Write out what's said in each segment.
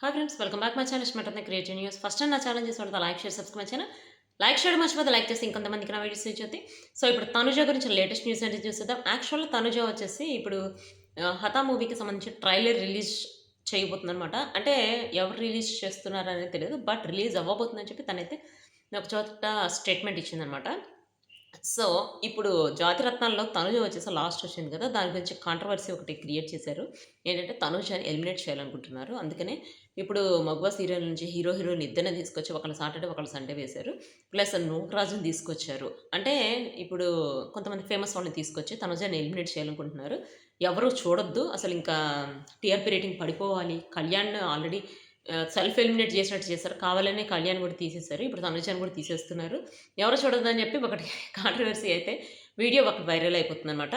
Hi friends, welcome back my channel smart creative news. First నా channel చేసి like share subscribe channel like చేయడం మర్చిపోతే like చేసి ఇంకొంతమందికి నా వీడియోస్ చూస్తే. సో ఇప్పుడు తనుజ గురించి లేటెస్ట్ న్యూస్ అంటే చూసేద్దాం. యాక్చువల్గా తనుజ వచ్చేసి ఇప్పుడు హతా మూవీకి సంబంధించి ట్రైలర్ రిలీజ్ చేయబోతుంది అనమాట. అంటే ఎవరు రిలీజ్ చేస్తున్నారు అనేది తెలియదు, బట్ రిలీజ్ అవ్వబోతుందని చెప్పి తనైతే ఒక చోట స్టేట్మెంట్ ఇచ్చిందనమాట. సో, ఇప్పుడు 'జాతిరత్నాల్లో' తనుజ వచ్చేసి లాస్ట్ వచ్చింది కదా! దాని గురించి కాంట్రవర్సీ ఒకటి క్రియేట్ చేశారు. ఏంటంటే తనుజని ఎలిమినేట్ చేయాలనుకుంటున్నారు. అందుకనే ఇప్పుడు 'మగువ' సీరియల్ నుంచి హీరోయిన్ ఇద్దరిని తీసుకొచ్చి ఒకళ్ళు సాటర్‌డే, ఒకళ్ళు సండే వేశారు. ప్లస్ 'నూకరాజుని' తీసుకొచ్చారు. అంటే ఇప్పుడు కొంతమంది ఫేమస్ వాళ్ళని తీసుకొచ్చి తనుజని ఎలిమినేట్ చేయాలనుకుంటున్నారు. ఎవరు చూడొద్దు. అసలింకా టీఆర్పీ రేటింగ్ పడిపోవాలి. కళ్యాణ్ ఆల్రెడీ సెల్ఫ్ ఎలిమినేట్ చేసినట్టు చేశారు. కావాలనే కళ్యాణ్ కూడా తీసేశారు. ఇప్పుడు తనుజని కూడా తీసేస్తున్నారు. ఎవరు చూడొద్దని చెప్పి ఒకటి కాంట్రవర్సీ అయితే వీడియో ఒకటి వైరల్ అయిపోతుందనమాట.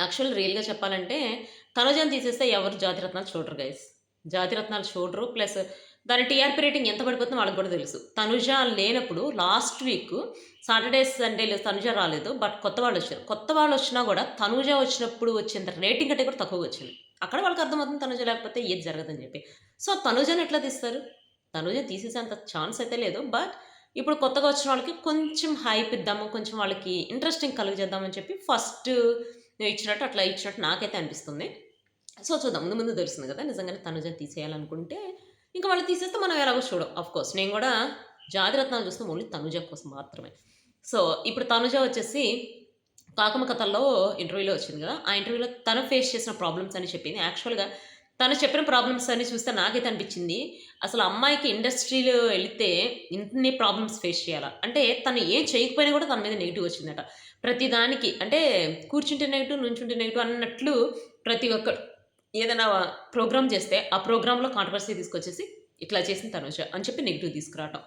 యాక్చువల్ రియల్‌గా చెప్పాలంటే తనుజని తీసేస్తే ఎవరు 'జాతిరత్నాలు' చూడరు గైస్. 'జాతిరత్నాలు' చూడరు. ప్లస్ దాని టీఆర్పీ రేటింగ్ ఎంత పడిపోతుందో వాళ్ళకి కూడా తెలుసు. తనుజ లేనప్పుడు లాస్ట్ వీక్ సాటర్‌డే, సండే‌లో తనుజ రాలేదు. బట్ కొత్త వాళ్ళొచ్చారు. కొత్త వాళ్ళొచ్చినా కూడా తనుజ వచ్చినప్పుడు వచ్చేంత రేటింగ్ కంటే కూడా తక్కువగా వచ్చింది. అక్కడ వాళ్ళకి అర్థమవుతుంది తనుజ లేకపోతే ఏది జరగదని చెప్పి. సో, తనుజని ఎట్లా తీస్తారు? తనుజ తీసేసేంత ఛాన్స్ అయితే లేదు. బట్ ఇప్పుడు కొత్తగా వచ్చిన వాళ్ళకి కొంచెం హైప్ ఇద్దాము, కొంచెం వాళ్ళకి ఇంట్రెస్టింగ్ కలుగజేద్దామని చెప్పి ఫస్ట్ ఇచ్చినట్టు అట్లా ఇచ్చినట్టు నాకైతే అనిపిస్తుంది. సో, చూద్దాం. ముందు ముందు తెలుస్తుంది కదా! నిజంగానే తనుజని తీసేయాలనుకుంటే ఇంక వాళ్ళు తీసేస్తే మనం ఎలాగో చూడం. ఆఫ్‌కోర్స్ నేను కూడా 'జాతిరత్నాలు' చూస్తాం ఓన్లీ తనుజ కోసం మాత్రమే. సో, ఇప్పుడు తనుజ వచ్చేసి 'కాకమ్మ కథల్లో' ఇంటర్వ్యూలో వచ్చింది కదా! ఆ ఇంటర్వ్యూలో తను ఫేస్ చేసిన ప్రాబ్లమ్స్ అని చెప్పింది. యాక్చువల్‌గా తను చెప్పిన ప్రాబ్లమ్స్ అన్ని చూస్తే నాకైతే అనిపించింది. అసలు అమ్మాయికి ఇండస్ట్రీలో ఎళ్తే ఇన్ని ప్రాబ్లమ్స్ ఫేస్ చేయాలా? అంటే తను ఏం చేయకపోయినా కూడా తన మీద నెగెటివ్ వచ్చిందట. ప్రతి దానికి అంటే కూర్చుంటే నెగెటివ్, నుంచుంటే నెగెటివ్ అన్నట్లు ప్రతి ఒక్కరు ఏదైనా ప్రోగ్రామ్ చేస్తే ఆ ప్రోగ్రామ్‌లో కాంట్రవర్సీ తీసుకొచ్చేసి ఇట్లా చేసింది తనుజ అని చెప్పి నెగెటివ్ తీసుకురావటం.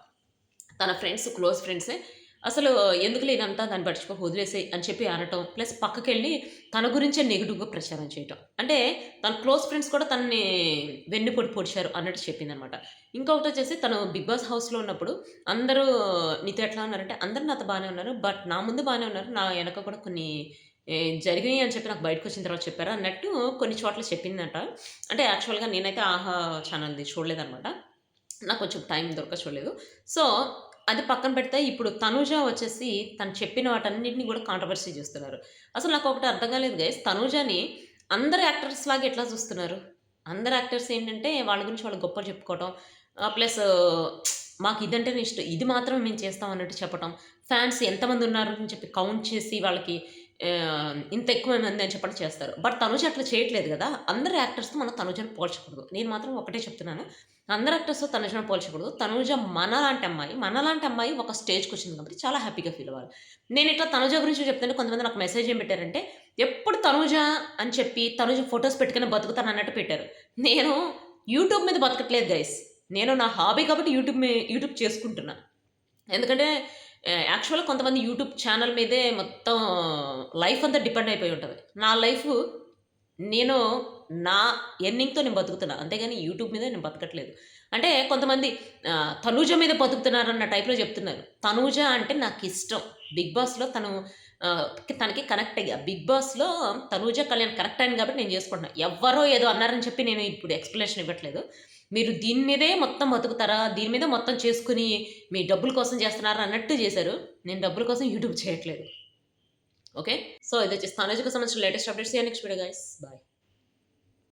తన ఫ్రెండ్స్, క్లోజ్ ఫ్రెండ్సే అసలు ఎందుకులే ఇదంతా దాన్ని పట్టించుకోకు వదిలేసేయి అని చెప్పి అనటం. ప్లస్ పక్కకెళ్ళి తన గురించే నెగెటివ్‌గా ప్రచారం చేయటం. అంటే తన క్లోజ్ ఫ్రెండ్స్ కూడా తనని వెన్నుపోటు పొడిచారు అన్నట్టు చెప్పిందనమాట. ఇంకొకటొచ్చేసి తను 'బిగ్ బాస్' హౌస్‌లో ఉన్నప్పుడు అందరూ నీతో ఎట్లా ఉన్నారంటే అందరూ నాతో బానే ఉన్నారు. బట్ నా ముందు బానే ఉన్నారు. నా వెనక కూడా కొన్ని జరిగినియి అని చెప్పి నాకు బయటకొచ్చిన తర్వాత చెప్పారు అన్నట్టు కొన్ని చోట్ల చెప్పిందట. అంటే యాక్చువల్‌గా నేనైతే 'ఆహా' ఛానల్‌ది చూడలేదనమాట. నాకు కొంచెం టైం దొరక్క చూడలేదు. సో, అది పక్కన పెడితే ఇప్పుడు తనూజ వచ్చేసి తను చెప్పిన వాటన్నిటిని కూడా కాంట్రవర్సీ చేస్తున్నారు. అసలు నాకొకటి అర్థం కాలేదు గైస్. తనూజని అందరు యాక్టర్స్ లాగా ఎట్లా చూస్తున్నారు? అందరు యాక్టర్స్ ఏంటంటే వాళ్ళ గురించి వాళ్ళు గొప్పలు చెప్పుకోవటం. ప్లస్ మాకు ఇదంటేనే ఇష్టం. ఇది మాత్రమే మేము చేస్తాం అన్నట్టు చెప్పటం. ఫ్యాన్స్ ఎంతమంది ఉన్నారు అని చెప్పి కౌంట్ చేసి వాళ్ళకి ఇంత ఎక్కువ మంది అని చెప్పడం చేస్తారు. బట్ తనుజ అట్లా చేయట్లేదు గదా! అందరు యాక్టర్స్‌తో మనం తనుజని పోల్చకూడదు. నేను మాత్రం ఒకటే చెప్తున్నాను. అందరు యాక్టర్స్‌తో తనుజను పోల్చకూడదు. తనుజ మనలాంటి అమ్మాయి ఒక స్టేజ్‌కొచ్చింది కాబట్టి చాలా హ్యాపీగా ఫీల్ అవ్వాలి. నేనిట్లా తనుజ గురించి చెప్తుంటే కొంతమంది నాకు మెసేజ్ ఏం పెట్టారంటే, ఎప్పుడు తనుజ అని చెప్పి తనుజ ఫోటోస్ పెట్టుకుని బతుకుతానన్నట్టు పెట్టారు. నేను యూట్యూబ్ మీద బతకట్లేదు గైస్. నేను నా హాబీ కాబట్టి యూట్యూబ్ చేసుకుంటున్నా. ఎందుకంటే యాక్చువల్‌గా కొంతమంది యూట్యూబ్ ఛానల్ మీదే మొత్తం లైఫ్ అంతా డిపెండ్ అయిపోయి ఉంటది. నా లైఫు నేను నా ఎర్నింగ్‌తో నేను బతుకుతున్నా. అంతేగాని యూట్యూబ్ మీద నేను బతకట్లేదు. అంటే కొంతమంది తనూజ మీద బతుకుతున్నారన్న టైప్‌లో చెప్తున్నారు. తనూజ అంటే నాకిష్టం. 'బిగ్ బాస్‌లో' తను తనకి కనెక్ట్ అయ్యా. 'బిగ్ బాస్‌లో' తనూజ, కళ్యాణ్ కనెక్ట్ అయింది కాబట్టి నేను చేసుకుంటున్నా. ఎవ్వరో ఏదో అన్నారని చెప్పి నేను ఇప్పుడు ఎక్స్‌ప్లనేషన్ ఇవ్వట్లేదు. మీరు దీని మీదే మొత్తం బతుకుతారా? దీని మీదే మొత్తం చేసుకొని మీ డబ్బుల కోసం చేస్తున్నారా అన్నట్టు చేశారు. నేను డబ్బుల కోసం యూట్యూబ్ చేయట్లేదు. ఓకే. సో, ఇదొచ్చేసి తనుజకి సంబంధించిన latest updates. See you next video guys. Bye.